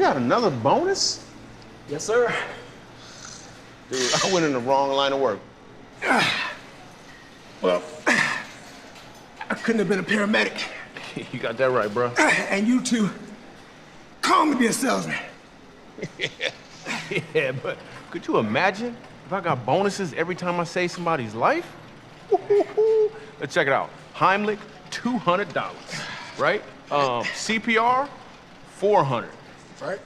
got another bonus? Yes, sir. Dude, I went in the wrong line of work. Well, I couldn't have been a paramedic. You got that right, bro. And you two call me be a salesman. Yeah, but could you imagine if I got bonuses every time I save somebody's life? Woo-hoo-hoo. Let's check it out. Heimlich, $200, right? CPR, $400. Right?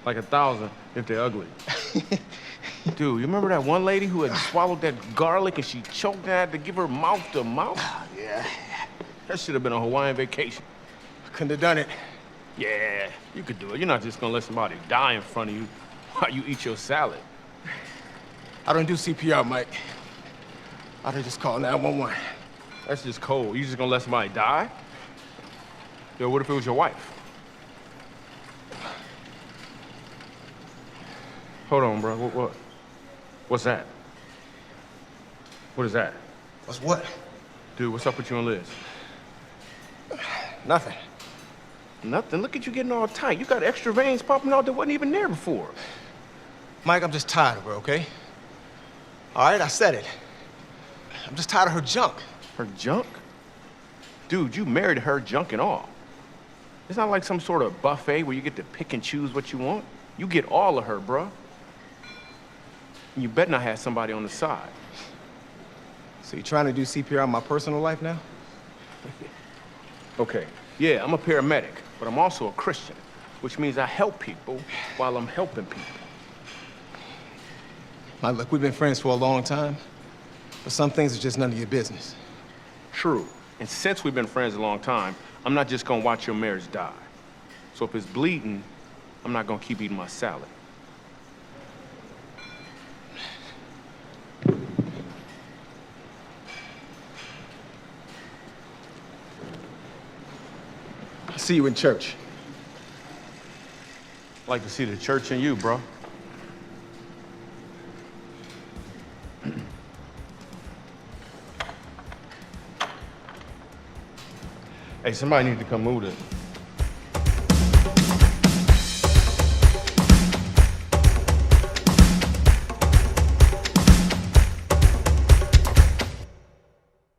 Like 1,000 if they're ugly. Dude, you remember that one lady who had swallowed that garlic and she choked and had to give her mouth to mouth? Yeah. That should have been a Hawaiian vacation. Couldn't have done it. Yeah, you could do it. You're not just gonna let somebody die in front of you while you eat your salad. I don't do CPR, Mike. I'd have just called 911. That's just cold. You just gonna let somebody die? Yo, what if it was your wife? Hold on, bro. What's that? What is that? What's what? Dude, what's up with you and Liz? Nothing. Nothing. Look at you getting all tight. You got extra veins popping out that wasn't even there before. Mike, I'm just tired of her, okay? All right, I said it. I'm just tired of her junk. Her junk? Dude, you married her junk and all. It's not like some sort of buffet where you get to pick and choose what you want. You get all of her, bruh. And you better not have somebody on the side. So you trying to do CPR in my personal life now? Okay, yeah, I'm a paramedic, but I'm also a Christian, which means I help people while I'm helping people. Mike, look, we've been friends for a long time, but some things are just none of your business. True, and since we've been friends a long time, I'm not just gonna watch your marriage die. So if it's bleeding, I'm not gonna keep eating my salad. I'll see you in church. I'd like to see the church in you, bro. Hey, somebody needs to come move this.